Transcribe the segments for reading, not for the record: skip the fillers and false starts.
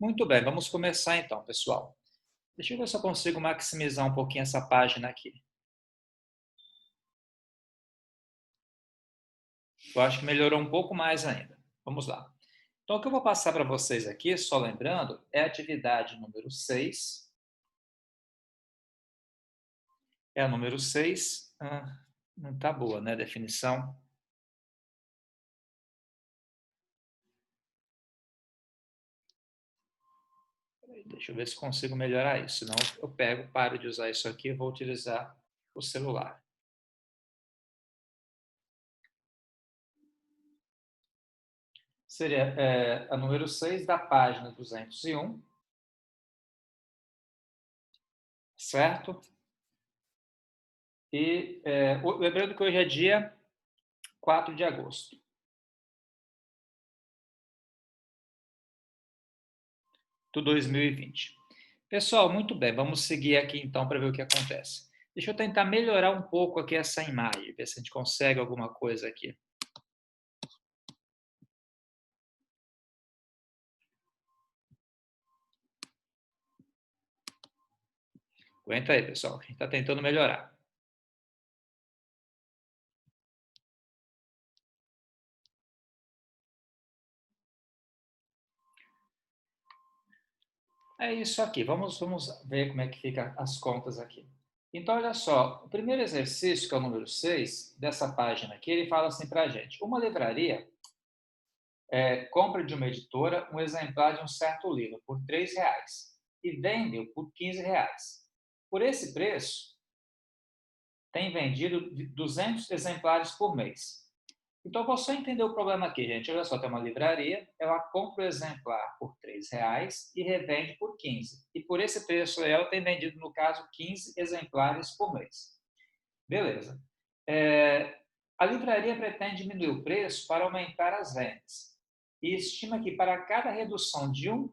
Muito bem, vamos começar então, pessoal. Deixa eu ver se eu consigo maximizar um pouquinho essa página aqui. Eu acho que melhorou um pouco mais ainda. Vamos lá. Então, o que eu vou passar para vocês aqui, só lembrando, é a atividade número 6. É a número 6. Não está boa, né, a definição. Deixa eu ver se consigo melhorar isso. Senão eu paro de usar isso aqui e vou utilizar o celular. Seria a número 6 da página 201, certo? E lembrando que hoje é dia 4 de agosto de 2020. Pessoal, muito bem, vamos seguir aqui então para ver o que acontece. Deixa eu tentar melhorar um pouco aqui essa imagem, ver se a gente consegue alguma coisa aqui. Aguenta aí, pessoal, a gente está tentando melhorar. É isso aqui, vamos ver como é que fica as contas aqui. Então, olha só, o primeiro exercício, que é o número 6, dessa página aqui, ele fala assim para a gente: uma livraria compra de uma editora um exemplar de um certo livro por R$ 3 e vende-o por R$ 15. Por esse preço, tem vendido 200 exemplares por mês. Então, vou só entender o problema aqui, gente. Olha só, tem uma livraria, ela compra o exemplar por R$ 3 e revende por 15. E por esse preço, ela tem vendido, no caso, 15 exemplares por mês. Beleza. A livraria pretende diminuir o preço para aumentar as vendas. E estima que para cada redução de R$ 1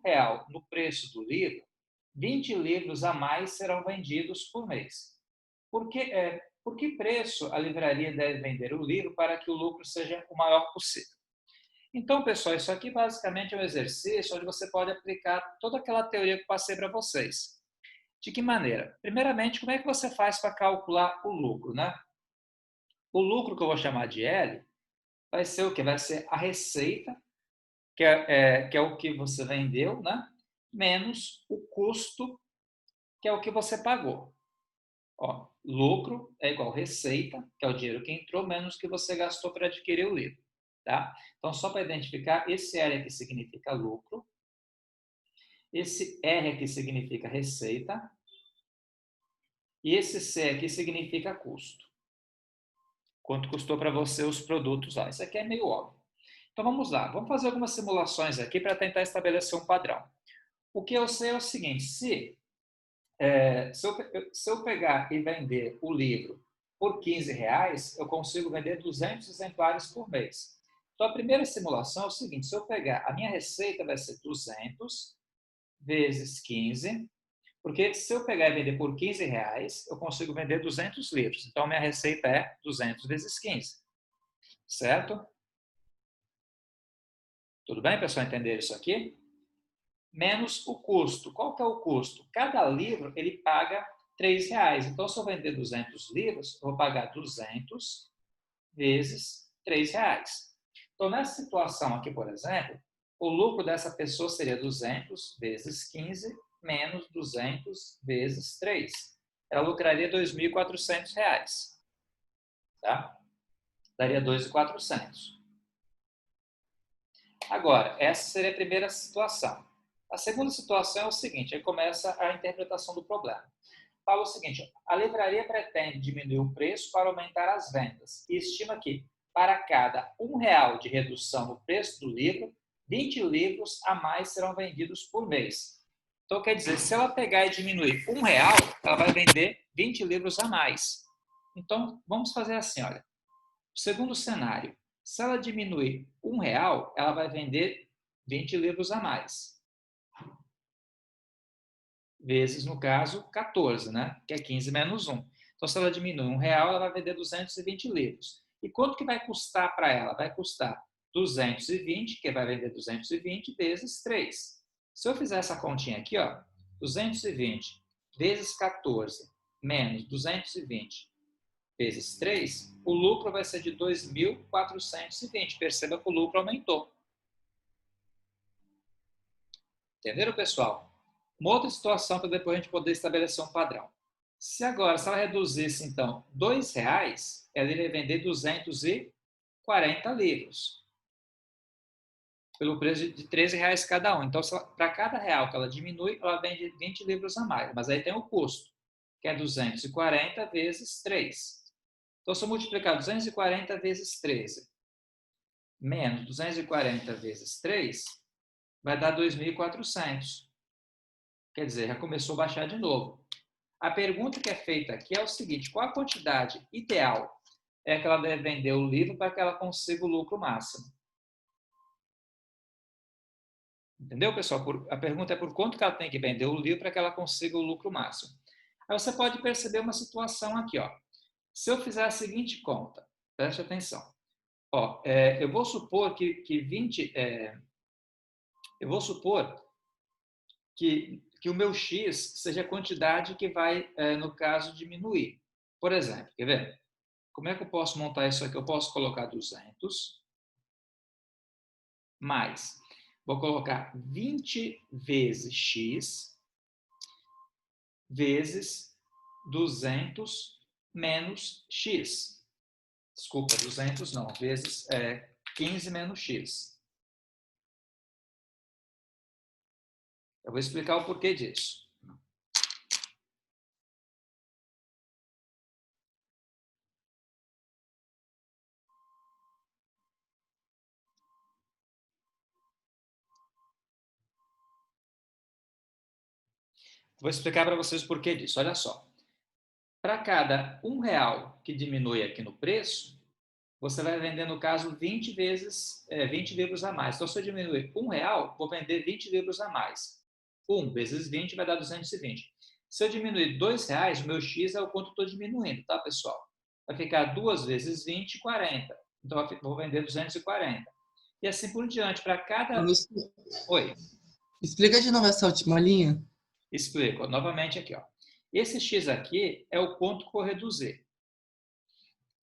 no preço do livro, 20 livros a mais serão vendidos por mês. Por que preço a livraria deve vender o livro para que o lucro seja o maior possível? Então, pessoal, isso aqui basicamente é um exercício onde você pode aplicar toda aquela teoria que eu passei para vocês. De que maneira? Primeiramente, como é que você faz para calcular o lucro, né? O lucro, que eu vou chamar de L, vai ser o quê? Vai ser a receita, que é o que você vendeu, né? Menos o custo, que é o que você pagou. Ó, lucro é igual receita, que é o dinheiro que entrou, menos o que você gastou para adquirir o livro. Tá? Então, só para identificar, esse L aqui significa lucro, esse R aqui significa receita, e esse C aqui significa custo. Quanto custou para você os produtos lá? Isso aqui é meio óbvio. Então, vamos lá. Vamos fazer algumas simulações aqui para tentar estabelecer um padrão. O que eu sei é o seguinte: se eu pegar e vender o livro por R$ 15, eu consigo vender 200 exemplares por mês. Então, a primeira simulação é o seguinte: se eu pegar, a minha receita vai ser 200 vezes 15, porque se eu pegar e vender por R$ 15, eu consigo vender 200 livros. Então, a minha receita é 200 vezes 15. Certo? Tudo bem, pessoal, entender isso aqui? Menos o custo. Qual que é o custo? Cada livro ele paga R$ 3. Então, se eu vender 200 livros, eu vou pagar 200 vezes R$ 3. Então, nessa situação aqui, por exemplo, o lucro dessa pessoa seria 200 vezes 15 menos 200 vezes 3. Ela lucraria R$ 2.400. Tá? Daria 2.400. Agora, essa seria a primeira situação. A segunda situação é o seguinte, aí começa a interpretação do problema. Fala o seguinte: a livraria pretende diminuir o preço para aumentar as vendas e estima que, para cada R$ 1 de redução no preço do livro, 20 livros a mais serão vendidos por mês. Então, quer dizer, se ela pegar e diminuir R$ 1, ela vai vender 20 livros a mais. Então, vamos fazer assim, olha. O segundo cenário, se ela diminuir R$ 1, ela vai vender 20 livros a mais. Vezes, no caso, 14, né? Que é 15 menos 1. Então, se ela diminui R$ 1, ela vai vender 220 livros. E quanto que vai custar para ela? Vai custar 220, que vai vender 220, vezes 3. Se eu fizer essa continha aqui, ó, 220 vezes 14 menos 220 vezes 3, o lucro vai ser de 2.420. Perceba que o lucro aumentou. Entenderam, pessoal? Uma outra situação para depois a gente poder estabelecer um padrão. Se ela reduzisse, então, R$2, ela iria vender 240 livros. Pelo preço de R$13 cada um. Então, para cada real que ela diminui, ela vende 20 livros a mais. Mas aí tem o custo, que é 240 vezes 3. Então, se eu multiplicar 240 vezes 13 menos 240 vezes 3, vai dar 2.400. Quer dizer, já começou a baixar de novo. A pergunta que é feita aqui é o seguinte: qual a quantidade ideal é que ela deve vender o livro para que ela consiga o lucro máximo? Entendeu, pessoal? A pergunta é por quanto que ela tem que vender o livro para que ela consiga o lucro máximo. Aí você pode perceber uma situação aqui, ó. Se eu fizer a seguinte conta, preste atenção. Ó, eu vou supor que o meu X seja a quantidade que vai, no caso, diminuir. Por exemplo, quer ver? Como é que eu posso montar isso aqui? Eu posso colocar 200 mais, vou colocar 20 vezes X vezes 200 menos X. Desculpa, 200 não, vezes 15 menos X. Eu vou explicar o porquê disso. Vou explicar para vocês o porquê disso. Olha só. Para cada R$1 que diminui aqui no preço, você vai vender, no caso, 20 livros a mais. Então, se eu diminuir R$1, vou vender 20 livros a mais. 1 vezes 20 vai dar 220. Se eu diminuir R$2, o meu X é o quanto eu estou diminuindo, tá, pessoal? Vai ficar 2 vezes 20, 40. Então, eu vou vender 240. E assim por diante, para cada... Professor, Oi, explica de novo essa última linha. explico. Novamente aqui, ó. Esse X aqui é o quanto que eu vou reduzir.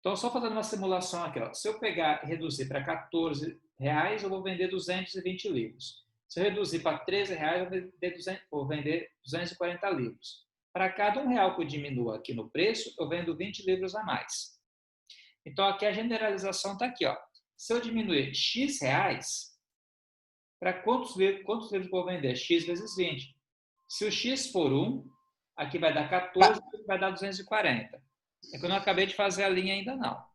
Então, só fazendo uma simulação aqui, ó. Se eu pegar e reduzir para R$14, eu vou vender 220 livros. Se eu reduzir para R$13, vou vender 240 livros. Para cada R$1 que eu diminua aqui no preço, eu vendo 20 livros a mais. Então, aqui a generalização está aqui, ó. Se eu diminuir X reais, para quantos livros eu vou vender? X vezes 20. Se o X for 1, aqui vai dar 14, aqui vai dar 240. É que eu não acabei de fazer a linha ainda não.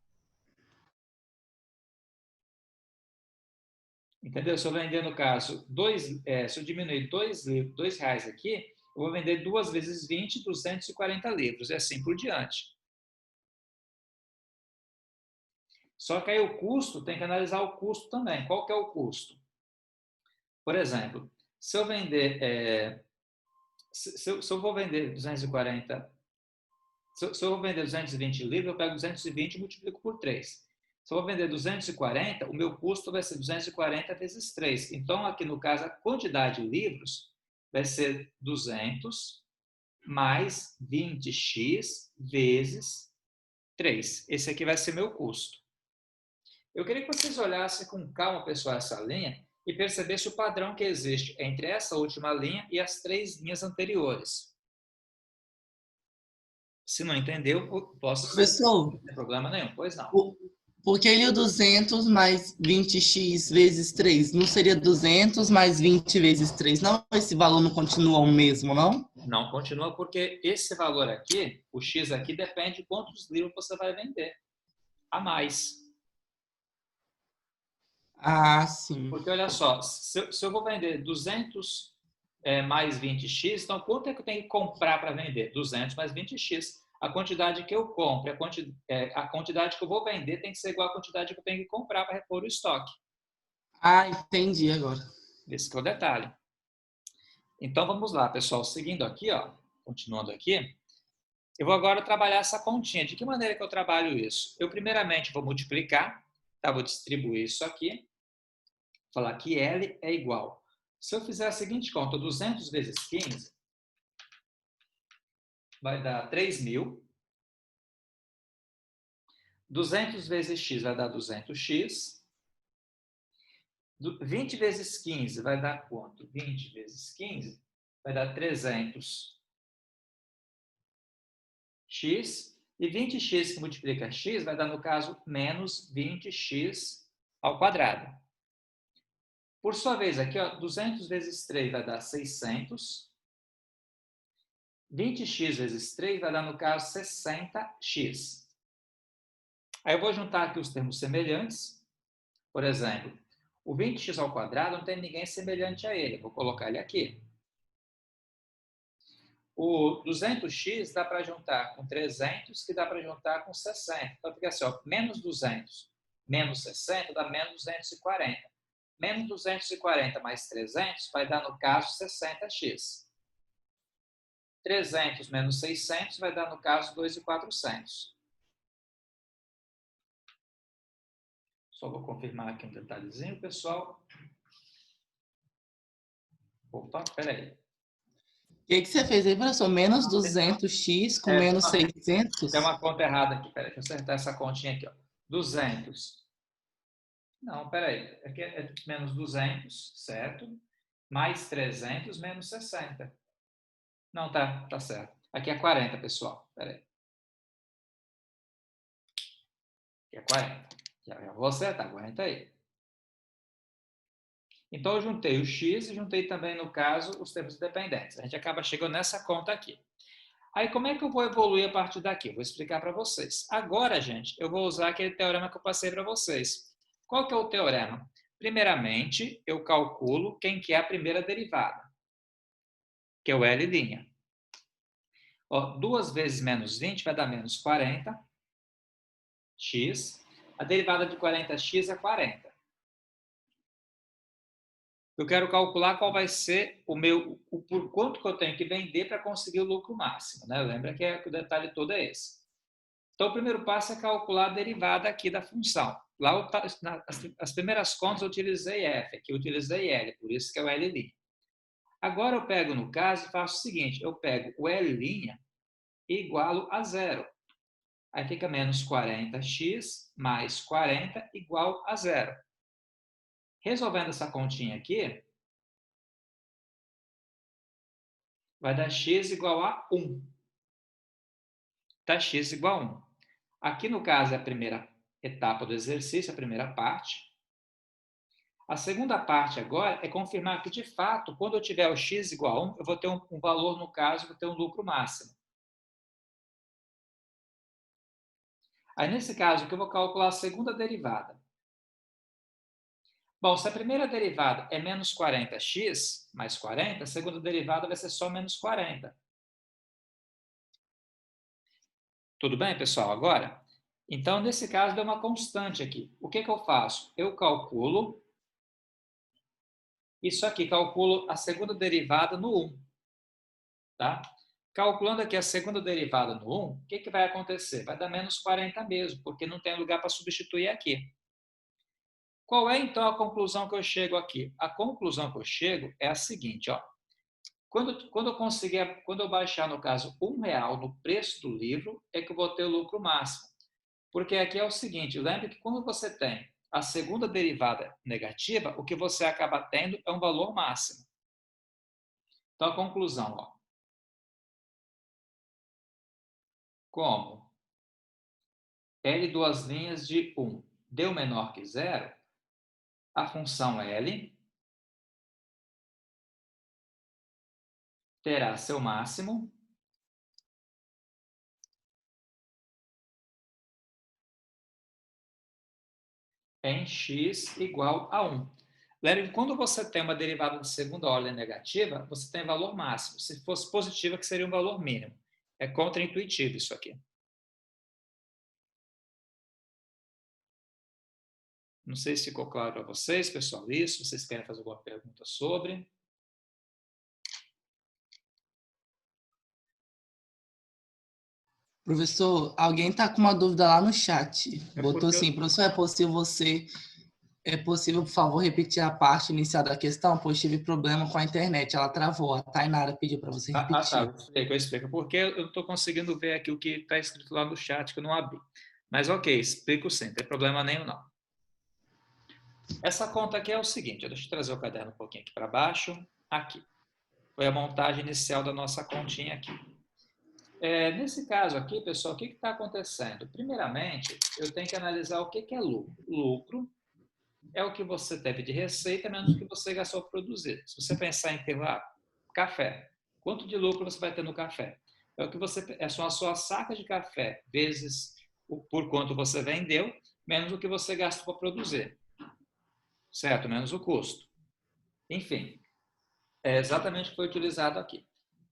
Entendeu? Se eu vender, no caso, se eu diminuir R$2 aqui, eu vou vender 2 vezes 20, 240 livros, e assim por diante. Só que aí o custo, tem que analisar o custo também. Qual que é o custo? Por exemplo, se eu vender, se eu vou vender 240, se eu vou vender 220 livros, eu pego 220 e multiplico por 3. Se eu vou vender 240, o meu custo vai ser 240 vezes 3. Então, aqui no caso, a quantidade de livros vai ser 200 mais 20x vezes 3. Esse aqui vai ser meu custo. Eu queria que vocês olhassem com calma, pessoal, essa linha e percebessem o padrão que existe entre essa última linha e as 3 linhas anteriores. Se não entendeu, posso explicar. Professor, Não tem problema nenhum, pois não. por que ele 200 mais 20x vezes 3? Não seria 200 mais 20 vezes 3? Não, esse valor não continua o mesmo, não? Não continua porque esse valor aqui, o X aqui, depende de quantos livros você vai vender a mais. Ah, sim. Porque olha só, se eu vou vender 200 mais 20x, então quanto é que eu tenho que comprar para vender? 200 mais 20x. A quantidade que eu compro, a quantidade que eu vou vender tem que ser igual à quantidade que eu tenho que comprar para repor o estoque. Ah, entendi agora. Esse que é o detalhe. Então vamos lá, pessoal. Seguindo aqui, ó, continuando aqui, eu vou agora trabalhar essa continha. De que maneira que eu trabalho isso? Eu primeiramente vou multiplicar, tá? Vou distribuir isso aqui, falar que L é igual Se eu fizer a seguinte conta, 200 vezes 15, vai dar 3.000. 200 vezes x vai dar 200x. 20 vezes 15 vai dar quanto? 20 vezes 15 vai dar 300x. E 20x que multiplica x vai dar, no caso, menos 20x ao quadrado. Por sua vez, aqui, ó, 200 vezes 3 vai dar 600. 20x vezes 3 vai dar, no caso, 60x. Aí eu vou juntar aqui os termos semelhantes. Por exemplo, o 20x ao quadrado não tem ninguém semelhante a ele. Eu vou colocar ele aqui. O 200x dá para juntar com 300, que dá para juntar com 60. Então, fica assim, ó, menos 200 menos 60 dá menos 240. Menos 240 mais 300 vai dar, no caso, 60x. 300 menos 600 vai dar, no caso, 2.400. Só vou confirmar aqui um detalhezinho, pessoal. Opa, peraí. O que você fez aí, professor? Menos 200x com menos 600? Tem uma conta errada aqui. Peraí, deixa eu acertar essa continha aqui. Ó. 200. Não, peraí. Aqui é menos 200, certo? Mais 300 menos 60. Não, tá certo. Aqui é 40, pessoal. Peraí. Aqui é 40. Já vou acertar, aguenta aí. Então, eu juntei o x e juntei também, no caso, os termos dependentes. A gente acaba chegando nessa conta aqui. Aí, como é que eu vou evoluir a partir daqui? Eu vou explicar para vocês. Agora, gente, eu vou usar aquele teorema que eu passei para vocês. Qual que é o teorema? Primeiramente, eu calculo quem que é a primeira derivada, que é o L'. Ó, 2 vezes menos 20 vai dar menos 40. X. A derivada de 40x é 40. Eu quero calcular qual vai ser o por quanto que eu tenho que vender para conseguir o lucro máximo, né? Lembra que o detalhe todo é esse. Então, o primeiro passo é calcular a derivada aqui da função. Lá, as primeiras contas eu utilizei f, aqui eu utilizei L, por isso que é o L'. Agora eu pego, no caso, e faço o seguinte, eu pego o L' e igualo a zero. Aí fica menos 40x mais 40 igual a zero. Resolvendo essa continha aqui, vai dar x igual a 1. Tá x igual a 1. Aqui, no caso, é a primeira etapa do exercício, a primeira parte. A segunda parte agora é confirmar que, de fato, quando eu tiver o x igual a 1, eu vou ter um valor, no caso, vou ter um lucro máximo. Aí, nesse caso, aqui eu vou calcular a segunda derivada. Bom, se a primeira derivada é menos 40x mais 40, a segunda derivada vai ser só menos 40. Tudo bem, pessoal? Agora, então, nesse caso, deu uma constante aqui. O que eu faço? Eu calculo isso aqui, calculo a segunda derivada no 1. Tá? Calculando aqui a segunda derivada no 1, o que vai acontecer? Vai dar menos 40 mesmo, porque não tem lugar para substituir aqui. Qual é, então, a conclusão que eu chego aqui? A conclusão que eu chego é a seguinte, ó. Quando eu baixar, no caso, R$1 no preço do livro, é que eu vou ter o lucro máximo. Porque aqui é o seguinte, lembre que quando você tem a segunda derivada negativa, o que você acaba tendo é um valor máximo. Então, a conclusão, ó. Como L duas linhas de 1 deu menor que zero, a função L terá seu máximo em x igual a 1. Lembre que quando você tem uma derivada de segunda ordem negativa, você tem valor máximo. Se fosse positiva, que seria um valor mínimo. É contraintuitivo isso aqui. Não sei se ficou claro para vocês, pessoal, isso. Vocês querem fazer alguma pergunta sobre? Professor, alguém está com uma dúvida lá no chat. Botou assim, professor, é possível você É possível, por favor, repetir a parte inicial da questão? Pois tive problema com a internet, ela travou. A Tainara pediu para você Tá, repetir. eu explico. Porque eu estou conseguindo ver aqui o que está escrito lá no chat que eu não abri. Mas ok, explico sim, não tem problema nenhum não. Essa conta aqui é o seguinte, deixa eu trazer o caderno um pouquinho aqui para baixo. Aqui. Foi a montagem inicial da nossa continha aqui. Nesse caso aqui, pessoal, o que está acontecendo? Primeiramente, eu tenho que analisar o que é lucro. Lucro é o que você teve de receita menos o que você gastou para produzir. Se você pensar em ter lá café, quanto de lucro você vai ter no café? É o que são as suas sacas de café vezes por quanto você vendeu, menos o que você gastou para produzir. Certo? Menos o custo. Enfim, é exatamente o que foi utilizado aqui.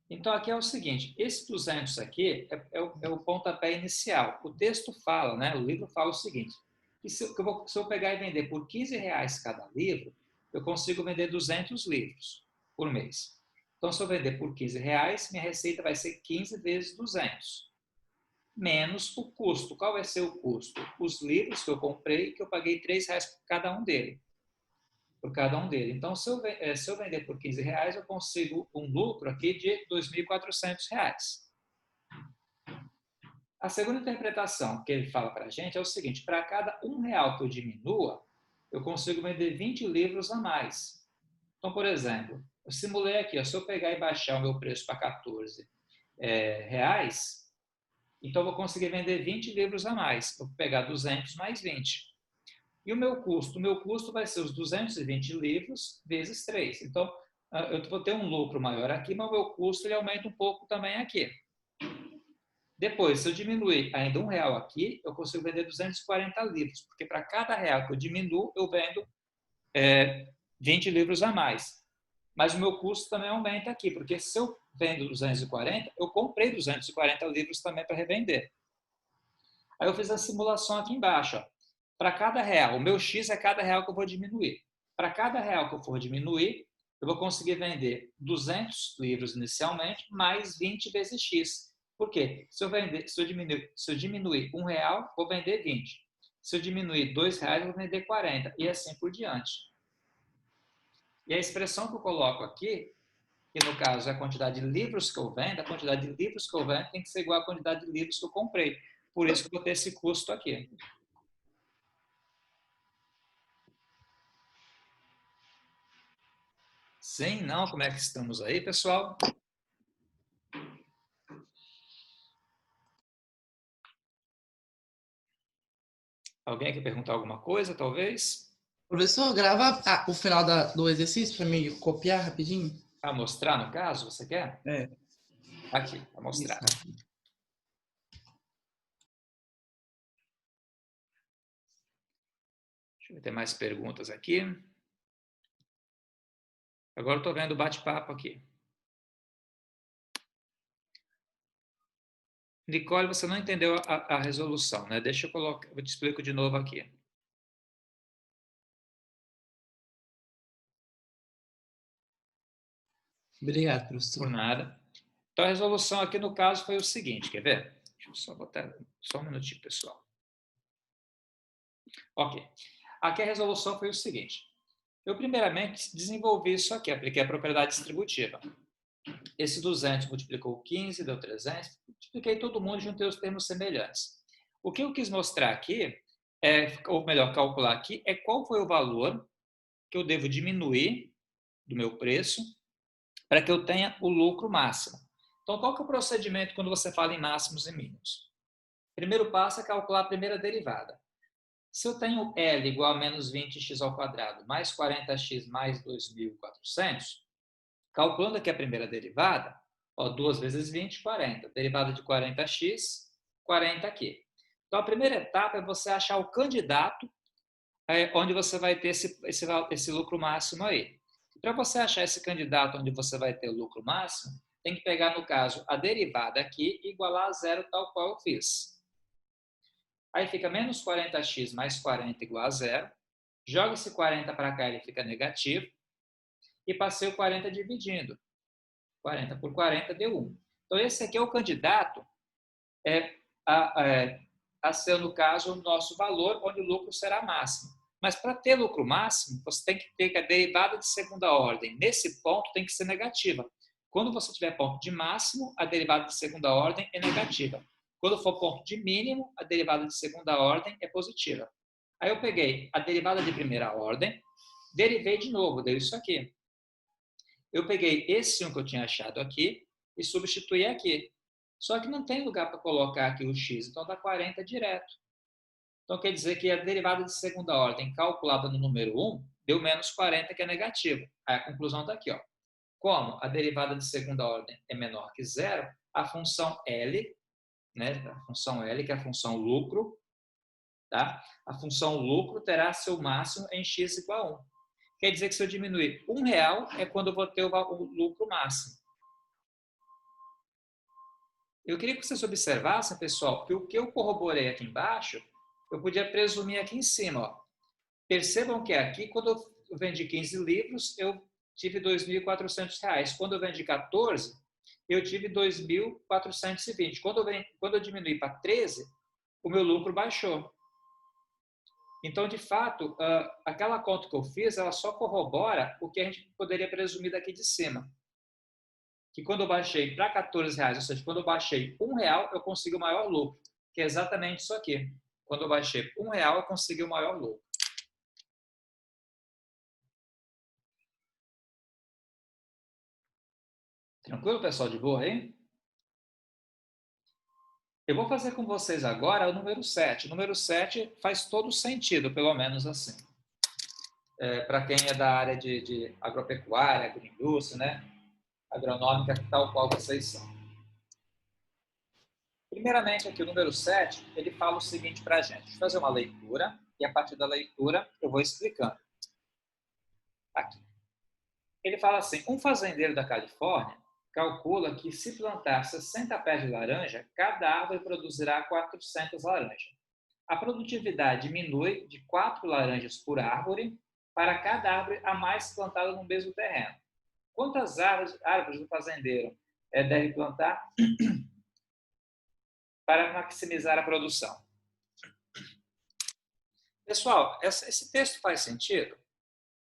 Então, aqui é o seguinte, esse 200 aqui é o pontapé inicial. O texto fala, né, o livro fala o seguinte, que se eu pegar e vender por R$ 15 cada livro, eu consigo vender 200 livros por mês. Então, se eu vender por R$ 15, minha receita vai ser 15 vezes 200, menos o custo. Qual vai ser o custo? Os livros que eu comprei, que eu paguei R$ 3 por cada um deles. Então, se eu vender por R$ 15, eu consigo um lucro aqui de R$ 2.400. A segunda interpretação que ele fala para a gente é o seguinte, para cada R$ 1 que eu diminua, eu consigo vender 20 livros a mais. Então, por exemplo, eu simulei aqui, se eu pegar e baixar o meu preço para R$ 14, então eu vou conseguir vender 20 livros a mais. Eu vou pegar 200 mais 20. E o meu custo? O meu custo vai ser os 220 livros vezes 3. Então, eu vou ter um lucro maior aqui, mas o meu custo ele aumenta um pouco também aqui. Depois, se eu diminuir ainda R$ 1 aqui, eu consigo vender 240 livros, porque para cada R$ 1 que eu diminuo, eu vendo 20 livros a mais. Mas o meu custo também aumenta aqui, porque se eu vendo 240, eu comprei 240 livros também para revender. Aí eu fiz a simulação aqui embaixo. Para cada real, o meu X é cada real que eu vou diminuir. Para cada real que eu for diminuir, eu vou conseguir vender 200 livros inicialmente, mais 20 vezes X. Por quê? Se eu diminuir R$ 1, vou vender 20. Se eu diminuir R$ 2, vou vender 40. E assim por diante. E a expressão que eu coloco aqui, que no caso é a quantidade de livros que eu vendo, a quantidade de livros que eu vendo tem que ser igual à quantidade de livros que eu comprei. Por isso que eu vou ter esse custo aqui. Sim, não? Como é que estamos aí, pessoal? Alguém quer perguntar alguma coisa, talvez? Professor, grava o final do exercício para me copiar rapidinho. Para mostrar, no caso, você quer? É. Aqui, para mostrar. Isso. Deixa eu ver, tem mais perguntas aqui. Agora eu estou vendo o bate-papo aqui. Nicole, você não entendeu a resolução, né? Deixa eu colocar, eu te explico de novo aqui. Obrigado, professor. Por nada. Então, a resolução aqui, no caso, foi o seguinte, quer ver? Deixa eu só botar, só um minutinho, pessoal. Ok. Aqui a resolução foi o seguinte. Eu, primeiramente, desenvolvi isso aqui, apliquei a propriedade distributiva. Esse 200 multiplicou 15, deu 300. Multipliquei todo mundo e juntei os termos semelhantes. O que eu quis mostrar aqui, ou melhor, calcular aqui, é qual foi o valor que eu devo diminuir do meu preço para que eu tenha o lucro máximo. Então, qual que é o procedimento quando você fala em máximos e mínimos? Primeiro passo é calcular a primeira derivada. Se eu tenho L igual a menos 20x ao quadrado mais 40x mais 2.400, calculando aqui a primeira derivada, 2 vezes 20, 40. Derivada de 40x, 40 aqui. Então, a primeira etapa é você achar o candidato onde você vai ter esse lucro máximo aí. Para você achar esse candidato onde você vai ter o lucro máximo, tem que pegar, no caso, a derivada aqui e igualar a zero, tal qual eu fiz. Aí fica menos 40x mais 40 igual a zero. Joga esse 40 para cá, ele fica negativo. E passei o 40 dividindo. 40 por 40 deu 1. Então, esse aqui é o candidato a ser, no caso, o nosso valor, onde o lucro será máximo. Mas para ter lucro máximo, você tem que ter que a derivada de segunda ordem, nesse ponto, tem que ser negativa. Quando você tiver ponto de máximo, a derivada de segunda ordem é negativa. Quando for ponto de mínimo, a derivada de segunda ordem é positiva. Aí eu peguei a derivada de primeira ordem, derivei de novo, deu isso aqui. Eu peguei esse 1 que eu tinha achado aqui e substituí aqui. Só que não tem lugar para colocar aqui o x, então dá 40 direto. Então quer dizer que a derivada de segunda ordem calculada no número 1 deu menos 40, que é negativo. Aí a conclusão está aqui. Ó. Como a derivada de segunda ordem é menor que zero, a função L, né, a função L, que é a função lucro, tá? A função lucro terá seu máximo em x igual a 1. Quer dizer que se eu diminuir R$1 é quando eu vou ter o lucro máximo. Eu queria que vocês observassem, pessoal, que o que eu corroborei aqui embaixo, eu podia presumir aqui em cima. Ó. Percebam que aqui, quando eu vendi 15 livros, eu tive R$2.400. Quando eu vendi 14, eu tive 2.420. Quando eu diminuí para 13, o meu lucro baixou. Então, de fato, aquela conta que eu fiz, ela só corrobora o que a gente poderia presumir daqui de cima. Que quando eu baixei para R$14, ou seja, quando eu baixei R$1, eu consigo o maior lucro, que é exatamente isso aqui. Quando eu baixei R$1, eu consegui o maior lucro. Tranquilo, pessoal? De boa aí? Eu vou fazer com vocês agora o número 7. O número 7 faz todo sentido, pelo menos assim. Para quem é da área de agropecuária, agroindústria, né? Agronômica, tal qual vocês são. Primeiramente, aqui o número 7, ele fala o seguinte para a gente. Deixa eu fazer uma leitura e a partir da leitura eu vou explicando. Aqui. Ele fala assim, um fazendeiro da Califórnia calcula que se plantar 60 pés de laranja, cada árvore produzirá 400 laranjas. A produtividade diminui de 4 laranjas por árvore para cada árvore a mais plantada no mesmo terreno. Quantas árvores o fazendeiro deve plantar para maximizar a produção? Pessoal, esse texto faz sentido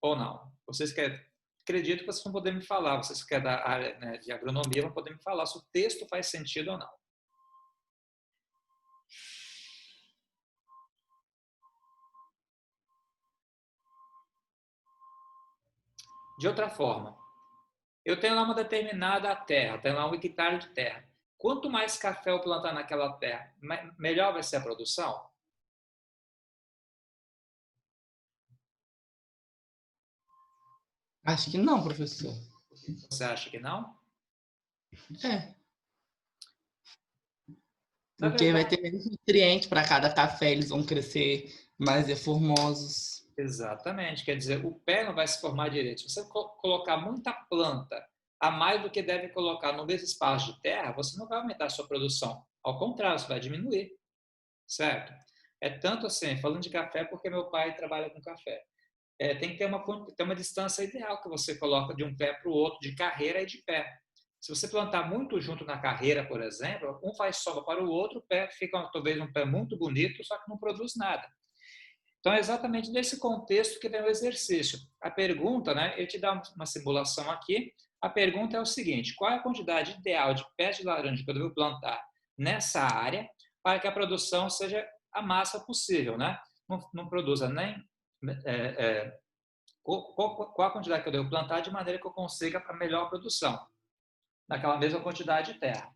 ou não? Vocês querem... Acredito que vocês vão poder me falar, vocês que é da área, né, de agronomia vão poder me falar se o texto faz sentido ou não. De outra forma, eu tenho lá uma determinada terra, tenho lá 1 hectare de terra. Quanto mais café eu plantar naquela terra, melhor vai ser a produção? Acho que não, professor. Você acha que não? É. Na Porque vai verdade, ter menos nutriente para cada café, eles vão crescer mais formosos. exatamente. Quer dizer, o pé não vai se formar direito. Se você colocar muita planta a mais do que deve colocar no mesmo espaço de terra, você não vai aumentar a sua produção. Ao contrário, você vai diminuir. Certo? É tanto assim, falando de café, porque meu pai trabalha com café. Tem que ter uma distância ideal que você coloca de um pé para o outro, de carreira e de pé. Se você plantar muito junto na carreira, por exemplo, um faz sombra para o outro, o pé fica talvez um pé muito bonito, só que não produz nada. Então, é exatamente nesse contexto que vem o exercício. A pergunta, né, ele te dá uma simulação aqui. A pergunta é o seguinte: qual é a quantidade ideal de pés de laranja que eu devo plantar nessa área para que a produção seja a máxima possível, né? Não produza nem qual a quantidade que eu devo plantar de maneira que eu consiga a melhor produção naquela mesma quantidade de terra.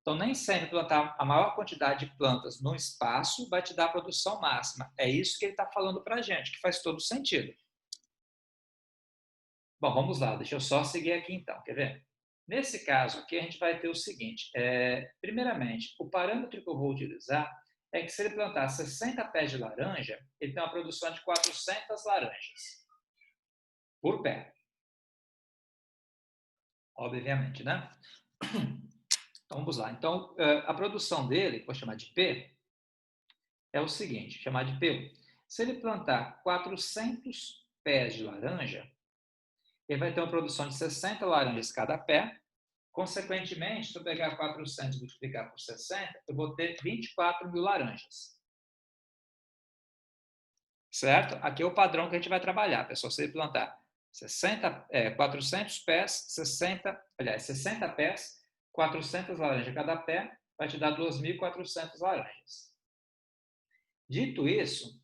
Então, nem sempre plantar a maior quantidade de plantas num espaço vai te dar a produção máxima. É isso que ele está falando para a gente, que faz todo sentido. Bom, vamos lá, deixa eu só seguir aqui então, quer ver? Nesse caso aqui, a gente vai ter o seguinte, primeiramente, o parâmetro que eu vou utilizar é que se ele plantar 60 pés de laranja, ele tem uma produção de 400 laranjas por pé. Obviamente, né? Então, vamos lá. Então, a produção dele, vou chamar de P, é o seguinte, chamar de P1. Se ele plantar 400 pés de laranja, ele vai ter uma produção de 60 laranjas cada pé. Consequentemente, se eu pegar 400 e multiplicar por 60, eu vou ter 24 mil laranjas. certo? Aqui é o padrão que a gente vai trabalhar, pessoal. Se ele plantar 400 pés, 60 pés, 400 laranjas cada pé, vai te dar 2.400 laranjas. Dito isso,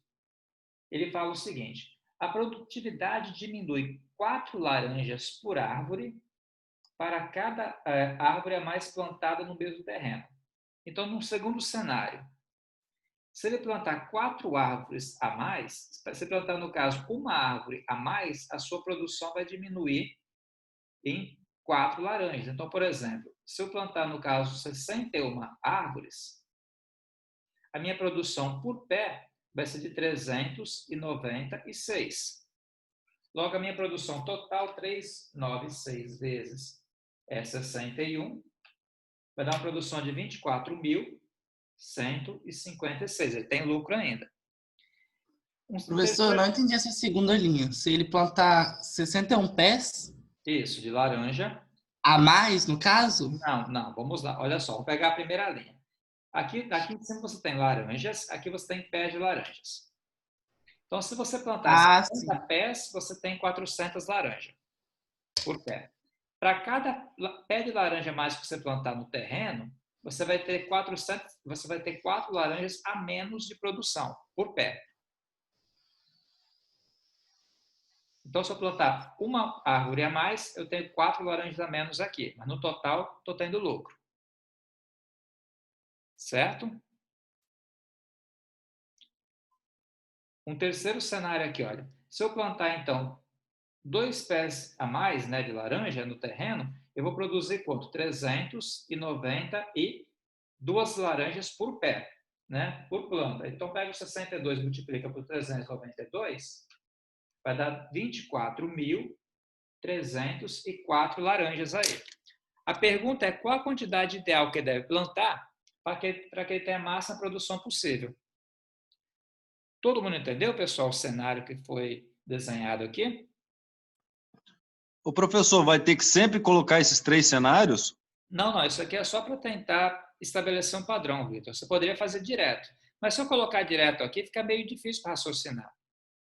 ele fala o seguinte: a produtividade diminui 4 laranjas por árvore para cada árvore a mais plantada no mesmo terreno. Então, no segundo cenário, se ele plantar 4 árvores a mais, se plantar, no caso, uma árvore a mais, a sua produção vai diminuir em 4 laranjas. Então, por exemplo, se eu plantar, no caso, 61 árvores, a minha produção por pé vai ser de 396. Logo, a minha produção total, 396 vezes 61, vai dar uma produção de 24.156. Ele tem lucro ainda. Professor, eu não entendi essa segunda linha. Se ele plantar 61 pés Isso, de laranja. a mais, no caso? Não, vamos lá. Olha só, vou pegar a primeira linha. Aqui em cima você tem laranjas, aqui você tem pés de laranjas. Então, se você plantar 50 pés, você tem 400 laranjas por pé. Para cada pé de laranja mais que você plantar no terreno, você vai ter 4 laranjas a menos de produção por pé. Então, se eu plantar uma árvore a mais, eu tenho 4 laranjas a menos aqui. Mas no total, estou tendo lucro. Certo? Um terceiro cenário aqui, olha. Se eu plantar, então, 2 pés a mais, né, de laranja no terreno, eu vou produzir quanto? 392 laranjas por pé, né, por planta. Então, pega o 62 e multiplica por 392, vai dar 24.304 laranjas aí. A pergunta é qual a quantidade ideal que ele deve plantar para que ele tenha a máxima produção possível. Todo mundo entendeu, pessoal, o cenário que foi desenhado aqui? O professor vai ter que sempre colocar esses 3 cenários? Não, isso aqui é só para tentar estabelecer um padrão, Vitor. Você poderia fazer direto. Mas se eu colocar direto aqui, fica meio difícil para raciocinar.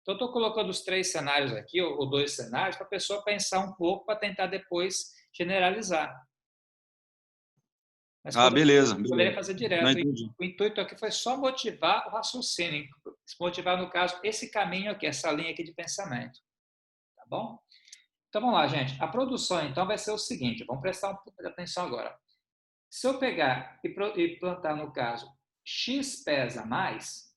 Então, eu estou colocando os 3 cenários aqui, ou 2 cenários, para a pessoa pensar um pouco, para tentar depois generalizar. Mas beleza. Poderia fazer direto. O intuito aqui foi só motivar o raciocínio. Motivar, no caso, esse caminho aqui, essa linha aqui de pensamento. Tá bom? Então, vamos lá, gente. A produção, então, vai ser o seguinte. Vamos prestar um pouco de atenção agora. Se eu pegar e plantar, no caso, X pés a mais,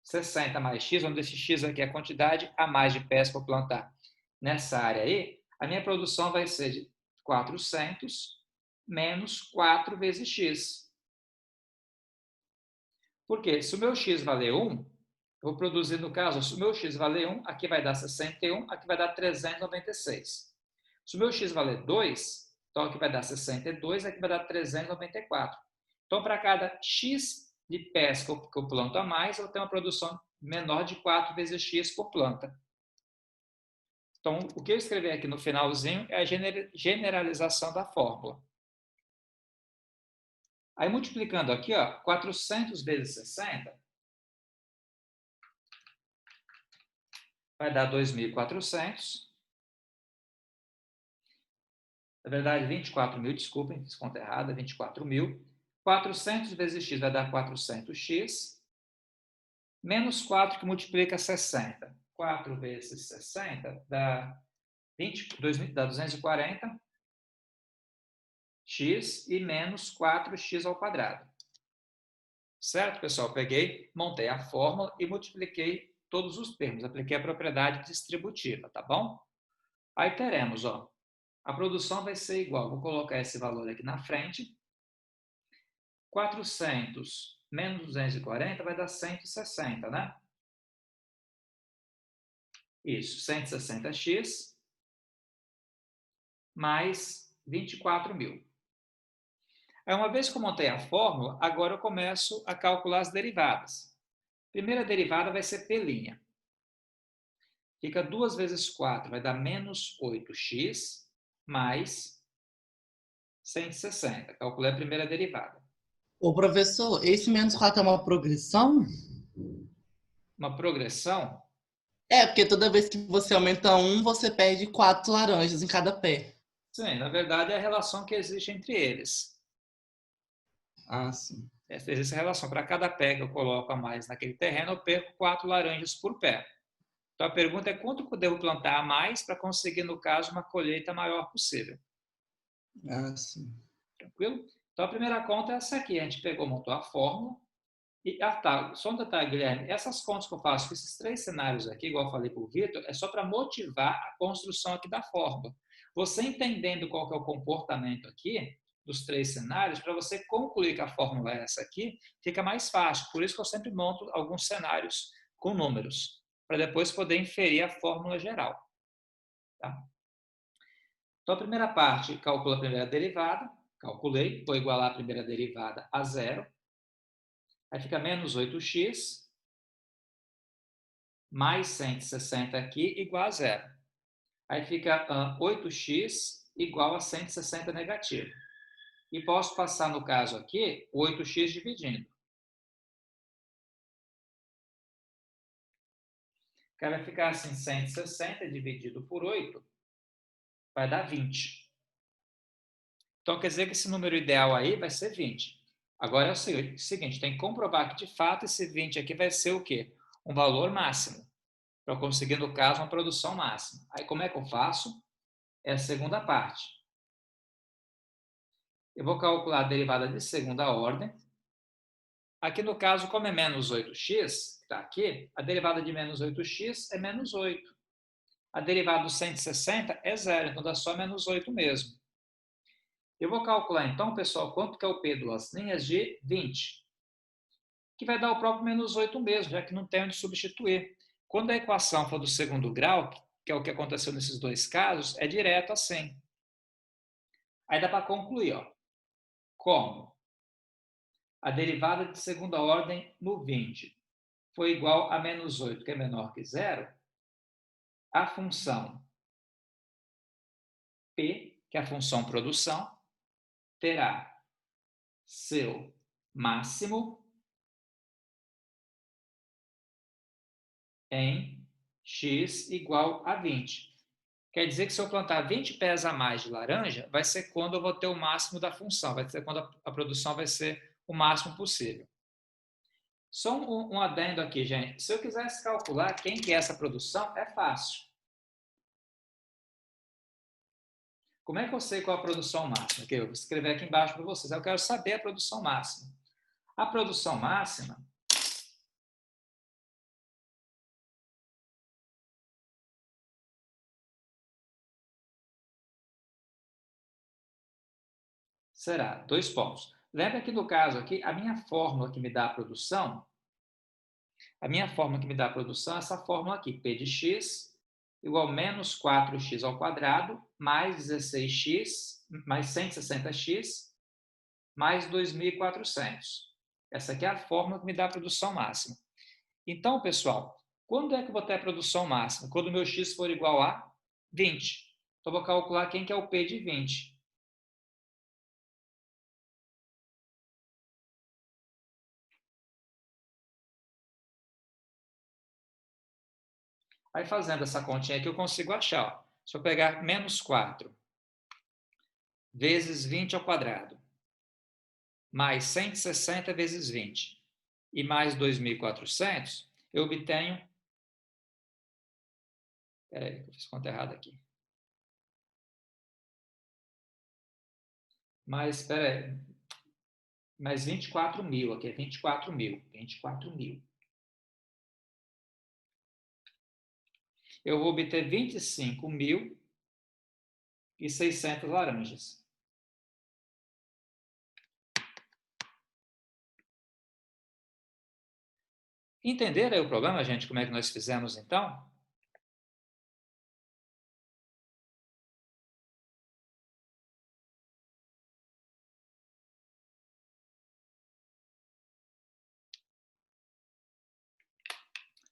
60 mais X, onde esse X aqui é a quantidade a mais de pés para plantar nessa área aí, a minha produção vai ser de 400 menos 4 vezes X. Por quê? Se o meu X valer 1, eu vou produzir, no caso, se o meu X valer 1, aqui vai dar 61, aqui vai dar 396. Se o meu X valer 2, então aqui vai dar 62, aqui vai dar 394. Então, para cada X de pés que eu planto a mais, eu tenho uma produção menor de 4 vezes X por planta. Então, o que eu escrevi aqui no finalzinho é a generalização da fórmula. Aí, multiplicando aqui, 400 vezes 60, vai dar 2.400. Na verdade, 24.000, desculpem, fiz conta errada, 24.000. 400 vezes x vai dar 400x, menos 4 que multiplica 60. 4 vezes 60 dá 240x e menos 4x ao quadrado. Certo, pessoal? Peguei, montei a fórmula e multipliquei todos os termos. Apliquei a propriedade distributiva, tá bom? Aí teremos, a produção vai ser igual, vou colocar esse valor aqui na frente. 400 menos 240 vai dar 160, né? Isso, 160x mais 24.000. Aí, uma vez que eu montei a fórmula, agora eu começo a calcular as derivadas. Primeira derivada vai ser P'. Fica 2 vezes 4, vai dar menos 8x mais 160. Calculei a primeira derivada. Ô, professor, esse menos 4 é uma progressão? Uma progressão? É, porque toda vez que você aumenta um, você perde 4 laranjas em cada pé. Sim, na verdade é a relação que existe entre eles. Ah, sim. Existe a relação. Para cada pé que eu coloco a mais naquele terreno, eu perco 4 laranjas por pé. Então a pergunta é quanto eu devo plantar a mais para conseguir, no caso, uma colheita maior possível. Ah, sim. Tranquilo? Então a primeira conta é essa aqui. A gente pegou, montou a fórmula. E, tá, só um detalhe, Guilherme, essas contas que eu faço com esses 3 cenários aqui, igual eu falei para o Vitor, é só para motivar a construção aqui da fórmula. Você entendendo qual que é o comportamento aqui dos 3 cenários, para você concluir que a fórmula é essa aqui, fica mais fácil. Por isso que eu sempre monto alguns cenários com números, para depois poder inferir a fórmula geral. Tá? Então, a primeira parte, calcula a primeira derivada, calculei, vou igualar a primeira derivada a zero. Aí fica menos 8x mais 160 aqui igual a zero. Aí fica 8x igual a 160 negativo. E posso passar, no caso aqui, 8x dividindo. Que vai ficar assim, 160 dividido por 8 vai dar 20. Então, quer dizer que esse número ideal aí vai ser 20. Agora é o seguinte, tem que comprovar que, de fato, esse 20 aqui vai ser o quê? Um valor máximo. Para eu conseguir, no caso, uma produção máxima. Aí, como é que eu faço? É a segunda parte. Eu vou calcular a derivada de segunda ordem. Aqui, no caso, como é menos 8x, que está aqui, a derivada de menos 8x é menos 8. A derivada do 160 é zero, então dá só menos 8 mesmo. Eu vou calcular, então, pessoal, quanto que é o P duas linhas de 20. Que vai dar o próprio menos 8 mesmo, já que não tem onde substituir. Quando a equação for do segundo grau, que é o que aconteceu nesses dois casos, é direto assim. Aí dá para concluir, ó. Como a derivada de segunda ordem no 20 foi igual a menos 8, que é menor que zero, a função P, que é a função produção, terá seu máximo em x igual a 20. Quer dizer que se eu plantar 20 pés a mais de laranja, vai ser quando eu vou ter o máximo da função, vai ser quando a produção vai ser o máximo possível. Só um adendo aqui, gente. Se eu quisesse calcular quem que é essa produção, é fácil. Como é que eu sei qual a produção máxima? Que eu vou escrever aqui embaixo para vocês. Eu quero saber a produção máxima. A produção máxima será 2 pontos. Lembra que no caso aqui, a minha fórmula que me dá a produção é essa fórmula aqui, P de x igual a menos 4x ao quadrado mais 16x mais 160x mais 2.400. Essa aqui é a fórmula que me dá a produção máxima. Então, pessoal, quando é que eu vou ter a produção máxima? Quando o meu x for igual a 20. Então, eu vou calcular quem que é o P de 20. Aí, fazendo essa continha aqui, eu consigo achar. Ó. Se eu pegar menos 4 vezes 20 ao quadrado, mais 160 vezes 20 e mais 2.400, eu obtenho... Espera aí, eu fiz conta errada aqui. Mas, espera aí, mais 24 mil, aqui é 24 mil. Eu vou obter 25.600 laranjas. Entenderam aí o problema, gente? Como é que nós fizemos, então?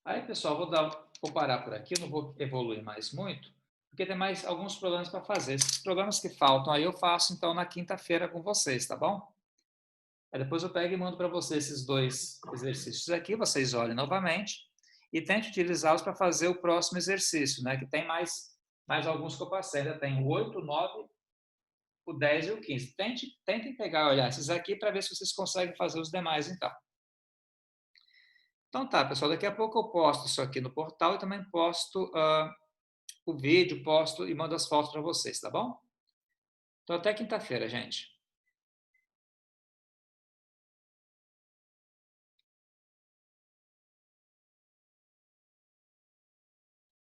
Aí, pessoal, vou parar por aqui, não vou evoluir mais muito, porque tem mais alguns problemas para fazer. Esses problemas que faltam aí eu faço, então, na quinta-feira com vocês, tá bom? Aí depois eu pego e mando para vocês esses 2 exercícios aqui, vocês olhem novamente. e tente utilizá-los para fazer o próximo exercício, né? Que tem mais alguns que eu passei. Ainda tem o 8, o 9, o 10 e o 15. Tentem pegar, olhar esses aqui para ver se vocês conseguem fazer os demais, então. Então tá, pessoal, daqui a pouco eu posto isso aqui no portal e também posto o vídeo, posto e mando as fotos para vocês, tá bom? Então até quinta-feira, gente.